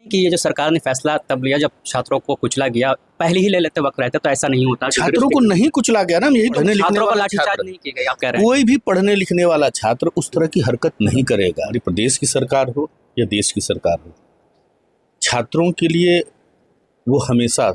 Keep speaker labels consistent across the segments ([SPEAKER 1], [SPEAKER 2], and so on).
[SPEAKER 1] कि ये जो सरकार ने फैसला तब लिया जब छात्रों को कुचला गया, पहले ही ले लेते वक्त रहते तो ऐसा नहीं होता।
[SPEAKER 2] छात्रों को नहीं कुचला गया ना, यही पढ़ने लिखने वाला
[SPEAKER 1] लाठीचार्ज नहीं किया गया, आप कह रहे हैं।
[SPEAKER 2] कोई भी पढ़ने लिखने वाला छात्र उस तरह की हरकत नहीं करेगा। हमारे प्रदेश की सरकार हो या देश की सरकार हो, छात्रों के लिए वो हमेशा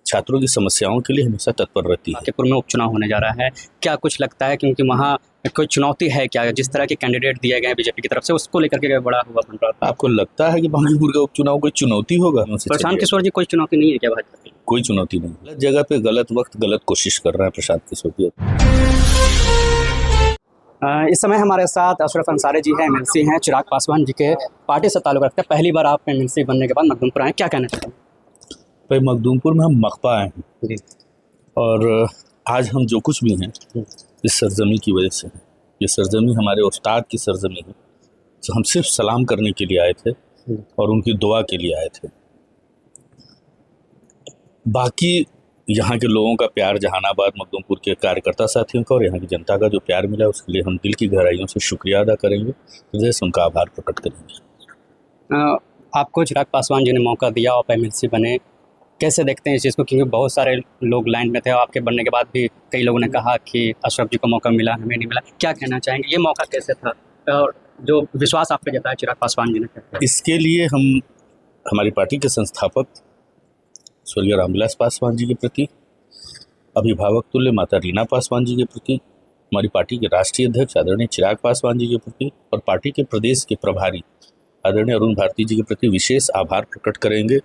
[SPEAKER 2] छात्रों की समस्याओं के लिए हमेशा तत्पर रहती है।
[SPEAKER 1] बांकीपुर में उपचुनाव होने जा रहा है, क्या कुछ लगता है क्योंकि वहाँ कोई चुनौती है क्या? जिस तरह के कैंडिडेट दिए गए बीजेपी की तरफ से, उसको लेकर के बड़ा हुआ बन रहा था।
[SPEAKER 2] आपको लगता है कि बांकीपुर का उपचुनाव कोई चुनौती होगा?
[SPEAKER 1] प्रशांत किशोर जी, कोई चुनौती नहीं है क्या भाजपा की?
[SPEAKER 2] कोई चुनौती नहीं। गलत जगह पे गलत वक्त गलत कोशिश कर रहा है प्रशांत किशोर जी।
[SPEAKER 1] इस समय हमारे साथ अशरफ अंसारी जी हैं, एमएलसी हैं, चिराग पासवान जी के पार्टी से ताल्लुक रखते हैं। पहली बार आप एमएलसी बनने के बाद मखदूमपुर आए, क्या कहना चाहते हैं?
[SPEAKER 2] भाई मखदूमपुर में हम मकपा आए हैं और आज हम जो कुछ भी हैं इस सरजमी की वजह से हैं। ये सरजमी हमारे उस्ताद की सरजमी है, तो हम सिर्फ सलाम करने के लिए आए थे और उनकी दुआ के लिए आए थे। बाकी यहाँ के लोगों का प्यार, जहानाबाद मखदूमपुर के कार्यकर्ता साथियों का और यहाँ की जनता का जो प्यार मिला, उसके लिए हम दिल की गहराइयों से शुक्रिया अदा करेंगे, हृदय से उनका आभार प्रकट करेंगे।
[SPEAKER 1] आपको चिराग पासवान जी ने मौका दिया, आप एमएलसी बने, कैसे देखते हैं इस चीज़ को? क्योंकि बहुत सारे लोग लाइन में थे, आपके बनने के बाद भी कई लोगों ने कहा कि अशरफ जी को मौका मिला, हमें नहीं मिला। क्या कहना चाहेंगे, ये मौका कैसे था और जो विश्वास आप पे जताया चिराग पासवान जी ने?
[SPEAKER 2] इसके लिए हम हमारी पार्टी के संस्थापक स्वर्गीय रामविलास पासवान जी के प्रति, अभिभावक तुल्य माता रीना पासवान जी के प्रति, हमारी पार्टी के राष्ट्रीय अध्यक्ष आदरणीय चिराग पासवान जी के प्रति और पार्टी के प्रदेश के प्रभारी आदरणीय अरुण भारती जी के प्रति विशेष आभार प्रकट करेंगे।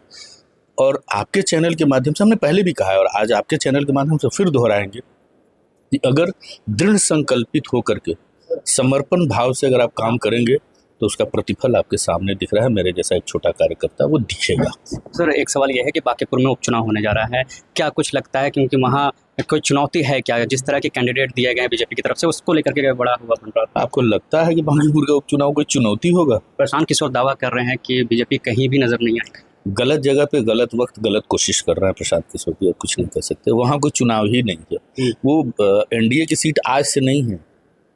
[SPEAKER 2] और आपके चैनल के माध्यम से, हमने पहले भी कहा है और आज आपके चैनल के माध्यम से फिर दोहराएंगे कि अगर दृढ़ संकल्पित होकर के समर्पण भाव से अगर आप काम करेंगे तो उसका प्रतिफल आपके सामने दिख रहा है। मेरे जैसा एक छोटा कार्यकर्ता वो दिखेगा।
[SPEAKER 1] सर, एक सवाल यह है कि बांकीपुर में उपचुनाव होने जा रहा है, क्या कुछ लगता है क्योंकि वहाँ कोई चुनौती है क्या? जिस तरह के कैंडिडेट दिए गए बीजेपी की तरफ से, उसको लेकर के बड़ा हुआ बन रहा था।
[SPEAKER 2] आपको लगता है कि बांकीपुर का उपचुनाव कोई चुनौती होगा?
[SPEAKER 1] प्रशांत किशोर दावा कर रहे हैं कि बीजेपी कहीं भी नजर नहीं आएगी।
[SPEAKER 2] गलत जगह पे गलत वक्त गलत कोशिश कर रहा है प्रशांत किशोर जी, कुछ नहीं कर सकते। वहाँ कोई चुनाव ही नहीं है, वो एनडीए की सीट आज से नहीं है,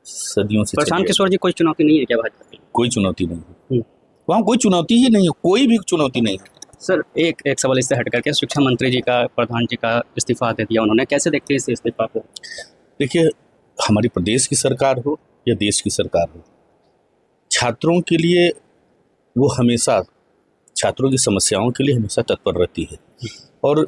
[SPEAKER 2] सदियों से।
[SPEAKER 1] प्रशांत किशोर जी, कोई चुनौती नहीं है क्या भाजपा की?
[SPEAKER 2] कोई चुनौती नहीं है, वहाँ कोई चुनौती ही नहीं है, कोई भी चुनौती नहीं है।
[SPEAKER 1] सर, एक सवाल इससे हट करके, शिक्षा मंत्री जी का, प्रधान जी का इस्तीफा दे दिया उन्होंने, कैसे देखते हैं इस इस्तीफा को?
[SPEAKER 2] देखिए, हमारी प्रदेश की सरकार हो या देश की सरकार हो, छात्रों के लिए वो हमेशा छात्रों की समस्याओं के लिए हमेशा तत्पर रहती है। और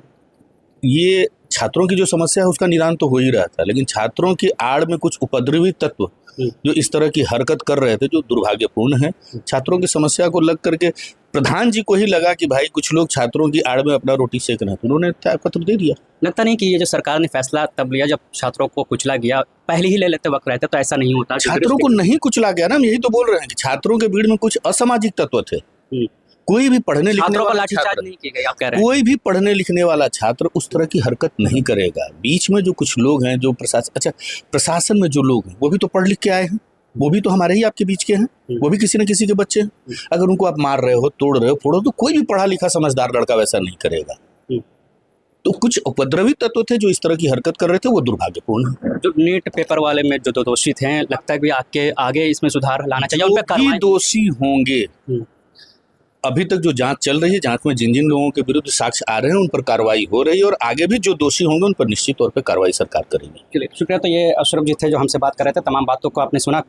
[SPEAKER 2] ये छात्रों की जो समस्या है उसका निदान तो हो ही रहा था, लेकिन छात्रों की आड़ में कुछ उपद्रवी तत्व जो इस तरह की हरकत कर रहे थे, जो दुर्भाग्यपूर्ण है। छात्रों की समस्या को लग करके प्रधान जी को ही लगा कि भाई कुछ लोग छात्रों की आड़ में अपना रोटी सेक रहे हैं, तो उन्होंने त्यागपत्र दे दिया।
[SPEAKER 1] लगता नहीं कि ये जो सरकार ने फैसला तब लिया जब छात्रों को कुचला गया, पहले ही ले लेते वक्त रहते तो ऐसा नहीं होता?
[SPEAKER 2] छात्रों को नहीं कुचला गया ना, यही तो बोल रहे हैं कि छात्रों के भीड़ में कुछ असामाजिक तत्व थे। कोई भी पढ़ने लिखने वाला
[SPEAKER 1] लाठीचार्ज नहीं किया गया, आप कह रहे हैं।
[SPEAKER 2] कोई भी पढ़ने लिखने वाला छात्र उस तरह की हरकत नहीं करेगा। बीच में जो कुछ लोग हैं, जो प्रशासन में जो लोग हैं, वो भी तो पढ़ लिख के आए हैं, वो भी तो हमारे ही आपके बीच के हैं, वो भी किसी न किसी के बच्चे हैं। अगर उनको आप मार रहे हो, तोड़ रहे हो, फोड़ो, तो कोई भी पढ़ा लिखा समझदार लड़का वैसा नहीं करेगा। तो कुछ उपद्रवी तत्व थे जो इस तरह की हरकत कर रहे थे, वो दुर्भाग्यपूर्ण है।
[SPEAKER 1] जो नीट पेपर वाले में जो दोषी थे, लगता है कि आपके आगे इसमें सुधार लाना चाहिए, उन पे कार्रवाई।
[SPEAKER 2] दोषी होंगे, अभी तक जो जांच चल रही है, जांच में जिन जिन लोगों के विरुद्ध साक्ष्य आ रहे हैं उन पर कार्रवाई हो रही है और आगे भी जो दोषी होंगे उन पर निश्चित तौर पर कार्रवाई सरकार करेगी।
[SPEAKER 1] चलिए, शुक्रिया। तो ये अशरफ जी थे जो हमसे बात कर रहे थे। तमाम बातों को आपने सुना।